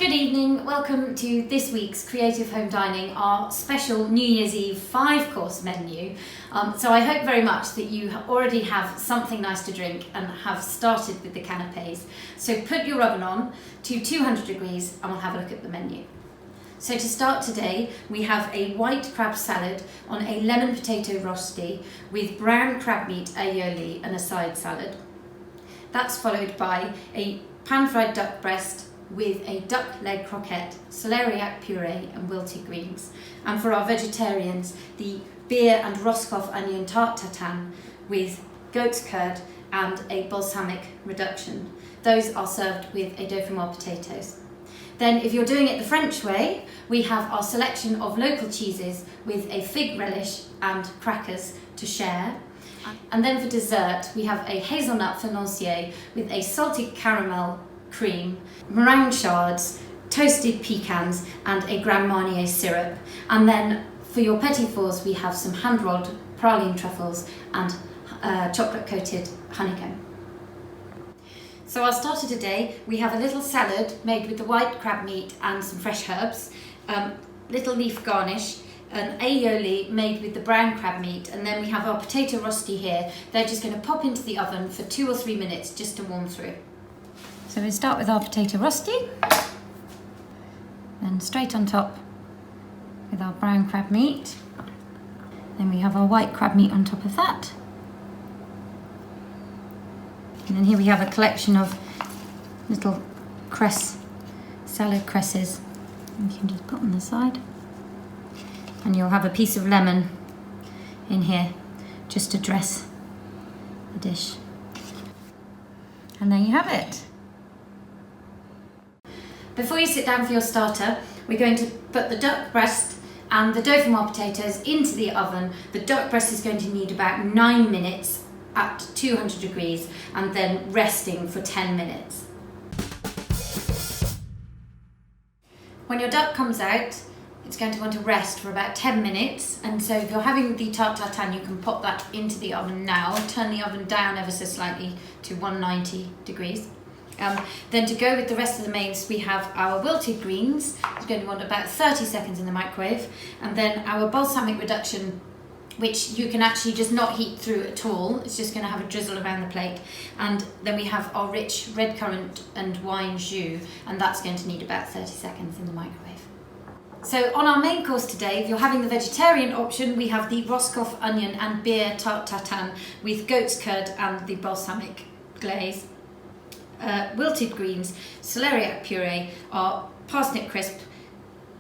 Good evening, welcome to this week's Creative Home Dining, our special New Year's Eve 5-course menu. So I hope very much that you already have something nice to drink and have started with the canapes. So put your oven on to 200 degrees and we'll have a look at the menu. So to start today, we have a white crab salad on a lemon potato rosti with brown crab meat aioli and a side salad. That's followed by a pan-fried duck breast with a duck leg croquette, celeriac puree and wilted greens. And for our vegetarians, the beer and Roscoff onion tart tatin with goat's curd and a balsamic reduction. Those are served with a dauphinoise potatoes. Then if you're doing it the French way, we have our selection of local cheeses with a fig relish and crackers to share. And then for dessert, we have a hazelnut financier with a salted caramel cream, meringue shards, toasted pecans and a Grand Marnier syrup. And then for your petit fours, we have some hand-rolled praline truffles and chocolate-coated honeycomb. So our starter today, we have a little salad made with the white crab meat and some fresh herbs, little leaf garnish, an aioli made with the brown crab meat, and then we have our potato rosti here. They're just going to pop into the oven for 2 or 3 minutes just to warm through. So we'll start with our potato rosti, then straight on top with our brown crab meat. Then we have our white crab meat on top of that. And then here we have a collection of little salad cresses. You can just put on the side. And you'll have a piece of lemon in here just to dress the dish. And there you have it. Before you sit down for your starter, we're going to put the duck breast and the dauphinoise potatoes into the oven. The duck breast is going to need about 9 minutes at 200 degrees and then resting for 10 minutes. When your duck comes out, it's going to want to rest for about 10 minutes, and so if you're having the tart tatin, you can pop that into the oven now. Turn the oven down ever so slightly to 190 degrees. Then to go with the rest of the mains, we have our wilted greens. It's going to want about 30 seconds in the microwave, and then our balsamic reduction, which you can actually just not heat through at all. It's just going to have a drizzle around the plate. And then we have our rich red currant and wine jus, and that's going to need about 30 seconds in the microwave. So on our main course today, if you're having the vegetarian option, we have the Roscoff onion and beer tart tatin with goat's curd and the balsamic glaze. Wilted greens, celeriac puree, our parsnip crisp,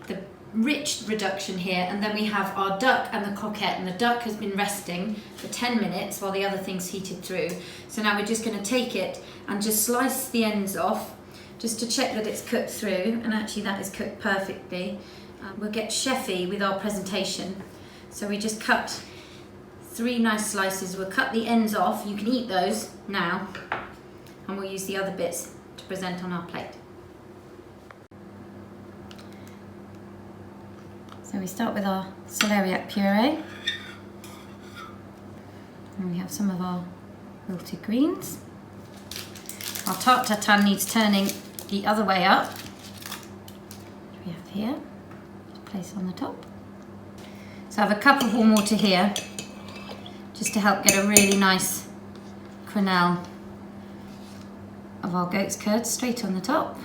the rich reduction here, and then we have our duck and the croquette, and the duck has been resting for 10 minutes while the other thing's heated through. So now we're just going to take it and just slice the ends off just to check that it's cooked through, and actually that is cooked perfectly. We'll get chefy with our presentation. So we just cut 3 nice slices. We'll cut the ends off. You can eat those now, and we'll use the other bits to present on our plate. So we start with our celeriac puree, and we have some of our wilted greens. Our tart tatin needs turning the other way up, which we have here. Just place on the top. So I have a cup of warm water here, just to help get a really nice quenelle of our goat's curd straight on the top.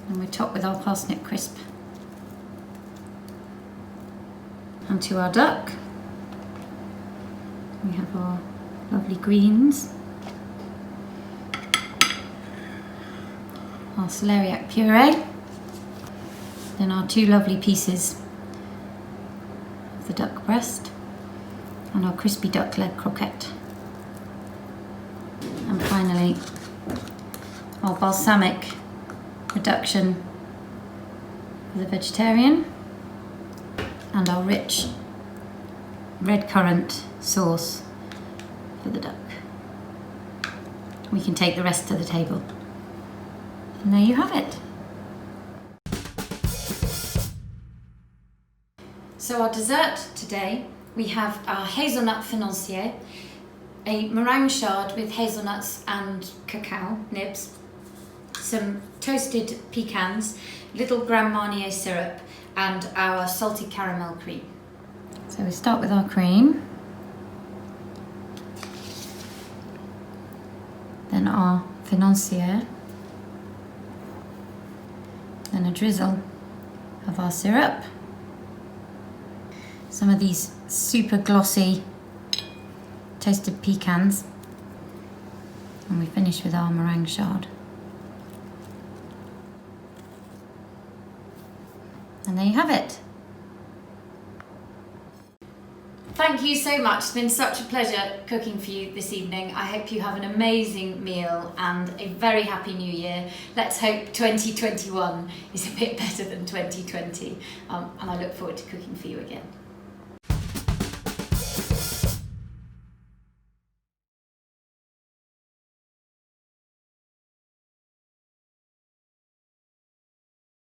And we top with our parsnip crisp. And to our duck, we have our lovely greens, our celeriac puree, then our 2 lovely pieces of the duck breast, and our crispy duck leg croquette. And finally, our balsamic reduction for the vegetarian, and our rich red currant sauce for the duck. We can take the rest to the table. And there you have it. So our dessert today, we have our hazelnut financier, a meringue shard with hazelnuts and cacao nibs, some toasted pecans, little Grand Marnier syrup, and our salted caramel cream. So we start with our cream, then our financier, then a drizzle of our syrup, some of these super glossy toasted pecans, and we finish with our meringue shard. And there you have it. Thank you so much. It's been such a pleasure cooking for you this evening. I hope you have an amazing meal and a very happy new year. Let's hope 2021 is a bit better than 2020. And I look forward to cooking for you again.